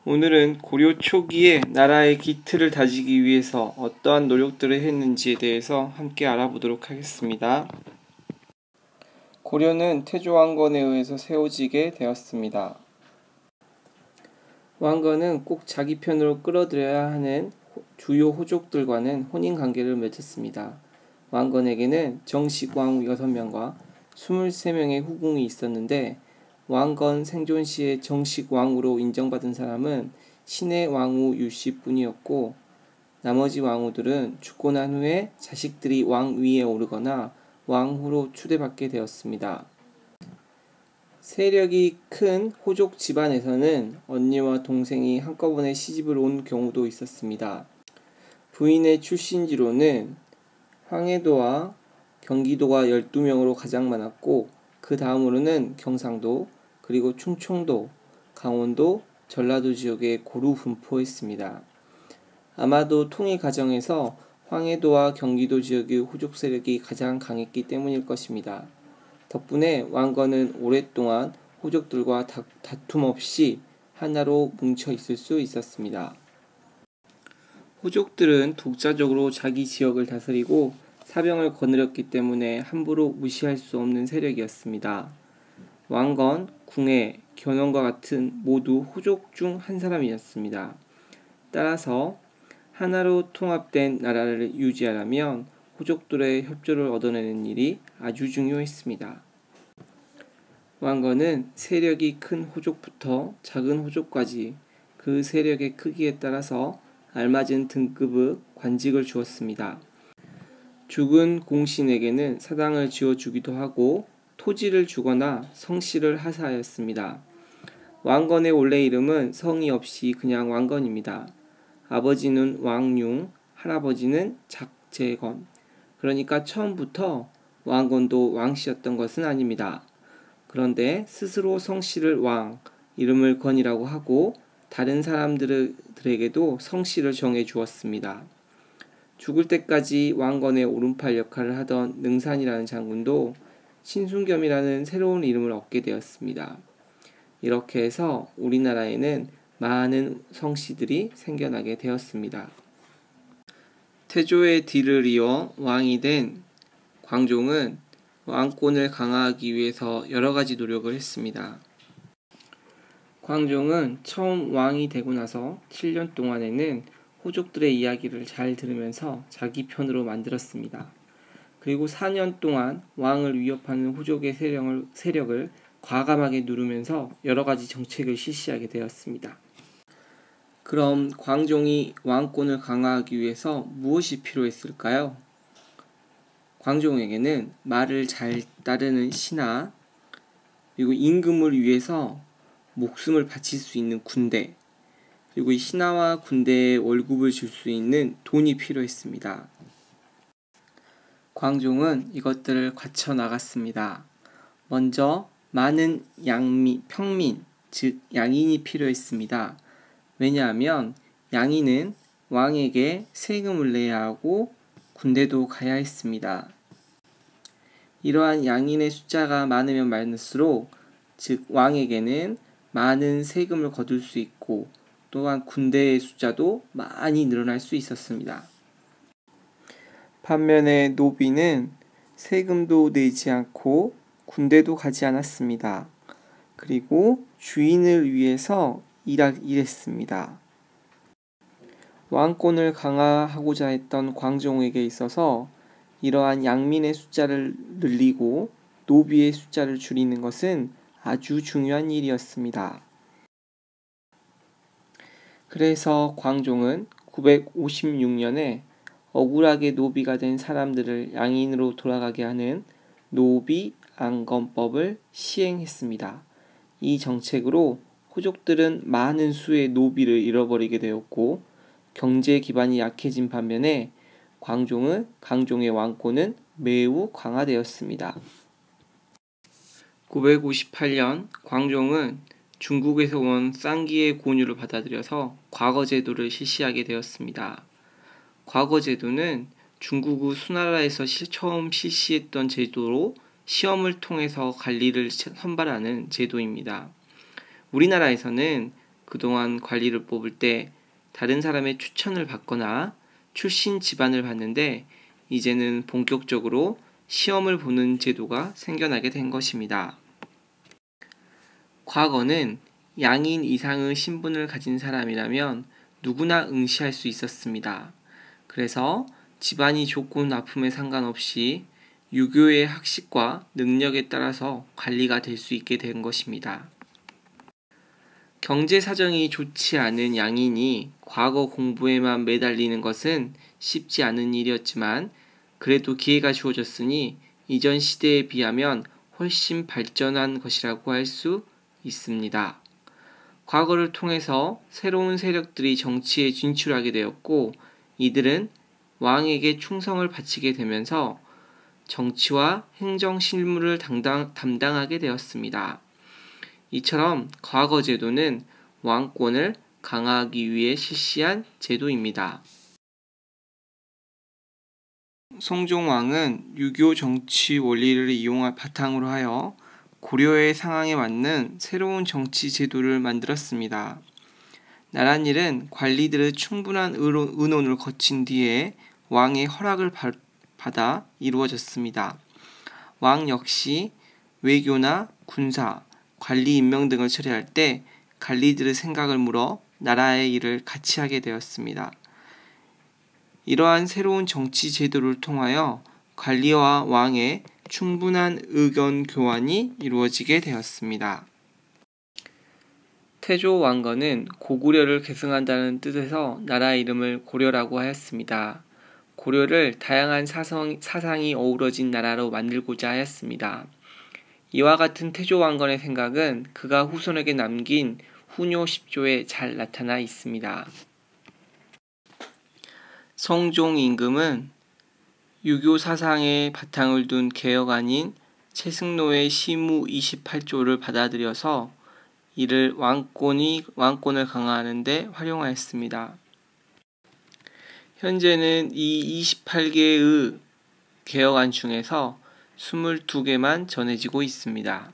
오늘은 고려 초기에 나라의 기틀을 다지기 위해서 어떠한 노력들을 했는지에 대해서 함께 알아보도록 하겠습니다. 고려는 태조 왕건에 의해서 세워지게 되었습니다. 왕건은 꼭 자기 편으로 끌어들여야 하는 주요 호족들과는 혼인관계를 맺었습니다. 왕건에게는 정식왕후 6명과 23명의 후궁이 있었는데 왕건 생존 시에 정식 왕후로 인정받은 사람은 신의 왕후 유씨뿐이었고 나머지 왕후들은 죽고 난 후에 자식들이 왕위에 오르거나 왕후로 추대받게 되었습니다. 세력이 큰 호족 집안에서는 언니와 동생이 한꺼번에 시집을 온 경우도 있었습니다. 부인의 출신지로는 황해도와 경기도가 12명으로 가장 많았고 그 다음으로는 경상도, 그리고 충청도, 강원도, 전라도 지역에 고루 분포했습니다. 아마도 통일 과정에서 황해도와 경기도 지역의 호족 세력이 가장 강했기 때문일 것입니다. 덕분에 왕건은 오랫동안 호족들과 다툼 없이 하나로 뭉쳐 있을 수 있었습니다. 호족들은 독자적으로 자기 지역을 다스리고 사병을 거느렸기 때문에 함부로 무시할 수 없는 세력이었습니다. 왕건, 궁예, 견훤과 같은 모두 호족 중 한 사람이었습니다. 따라서 하나로 통합된 나라를 유지하려면 호족들의 협조를 얻어내는 일이 아주 중요했습니다. 왕건은 세력이 큰 호족부터 작은 호족까지 그 세력의 크기에 따라서 알맞은 등급의 관직을 주었습니다. 죽은 공신에게는 사당을 지어주기도 하고 토지를 주거나 성씨를 하사하였습니다. 왕건의 원래 이름은 성이 없이 그냥 왕건입니다. 아버지는 왕융, 할아버지는 작재건. 그러니까 처음부터 왕건도 왕씨였던 것은 아닙니다. 그런데 스스로 성씨를 왕, 이름을 건이라고 하고 다른 사람들에게도 성씨를 정해 주었습니다. 죽을 때까지 왕건의 오른팔 역할을 하던 능산이라는 장군도 신순겸이라는 새로운 이름을 얻게 되었습니다. 이렇게 해서 우리나라에는 많은 성씨들이 생겨나게 되었습니다. 태조의 뒤를 이어 왕이 된 광종은 왕권을 강화하기 위해서 여러 가지 노력을 했습니다. 광종은 처음 왕이 되고 나서 7년 동안에는 호족들의 이야기를 잘 들으면서 자기 편으로 만들었습니다. 그리고 4년 동안 왕을 위협하는 호족의 세력을 과감하게 누르면서 여러 가지 정책을 실시하게 되었습니다. 그럼 광종이 왕권을 강화하기 위해서 무엇이 필요했을까요? 광종에게는 말을 잘 따르는 신하, 그리고 임금을 위해서 목숨을 바칠 수 있는 군대, 그리고 이 신하와 군대에 월급을 줄 수 있는 돈이 필요했습니다. 광종은 이것들을 갖춰 나갔습니다. 먼저 많은 평민, 즉 양인이 필요했습니다. 왜냐하면 양인은 왕에게 세금을 내야 하고 군대도 가야 했습니다. 이러한 양인의 숫자가 많으면 많을수록 즉 왕에게는 많은 세금을 거둘 수 있고 또한 군대의 숫자도 많이 늘어날 수 있었습니다. 반면에 노비는 세금도 내지 않고 군대도 가지 않았습니다. 그리고 주인을 위해서 일했습니다. 왕권을 강화하고자 했던 광종에게 있어서 이러한 양민의 숫자를 늘리고 노비의 숫자를 줄이는 것은 아주 중요한 일이었습니다. 그래서 광종은 956년에 억울하게 노비가 된 사람들을 양인으로 돌아가게 하는 노비안건법을 시행했습니다. 이 정책으로 호족들은 많은 수의 노비를 잃어버리게 되었고 경제 기반이 약해진 반면에 강종의 왕권은 매우 강화되었습니다. 958년 광종은 중국에서 온 쌍기의 권유를 받아들여서 과거제도를 실시하게 되었습니다. 과거제도는 중국의 수나라에서 처음 실시했던 제도로 시험을 통해서 관리를 선발하는 제도입니다. 우리나라에서는 그동안 관리를 뽑을 때 다른 사람의 추천을 받거나 출신 집안을 봤는데 이제는 본격적으로 시험을 보는 제도가 생겨나게 된 것입니다. 과거는 양인 이상의 신분을 가진 사람이라면 누구나 응시할 수 있었습니다. 그래서 집안이 좋고 나쁨에 상관없이 유교의 학식과 능력에 따라서 관리가 될 수 있게 된 것입니다. 경제 사정이 좋지 않은 양인이 과거 공부에만 매달리는 것은 쉽지 않은 일이었지만 그래도 기회가 주어졌으니 이전 시대에 비하면 훨씬 발전한 것이라고 할 수 있습니다. 과거를 통해서 새로운 세력들이 정치에 진출하게 되었고 이들은 왕에게 충성을 바치게 되면서 정치와 행정 실무를 담당하게 되었습니다. 이처럼 과거 제도는 왕권을 강화하기 위해 실시한 제도입니다. 성종왕은 유교 정치 원리를 바탕으로 하여 고려의 상황에 맞는 새로운 정치 제도를 만들었습니다. 나랏일은 관리들의 충분한 의논을 거친 뒤에 왕의 허락을 받아 이루어졌습니다. 왕 역시 외교나 군사, 관리 임명 등을 처리할 때 관리들의 생각을 물어 나라의 일을 같이 하게 되었습니다. 이러한 새로운 정치 제도를 통하여 관리와 왕의 충분한 의견 교환이 이루어지게 되었습니다. 태조 왕건은 고구려를 계승한다는 뜻에서 나라 이름을 고려라고 하였습니다. 고려를 다양한 사상이 어우러진 나라로 만들고자 하였습니다. 이와 같은 태조 왕건의 생각은 그가 후손에게 남긴 후뇨 10조에 잘 나타나 있습니다. 성종 임금은 유교 사상에 바탕을 둔 개혁안인 최승로의 시무 28조를 받아들여서 이를 왕권을 강화하는 데 활용하였습니다. 현재는 이 28개의 개혁안 중에서 22개만 전해지고 있습니다.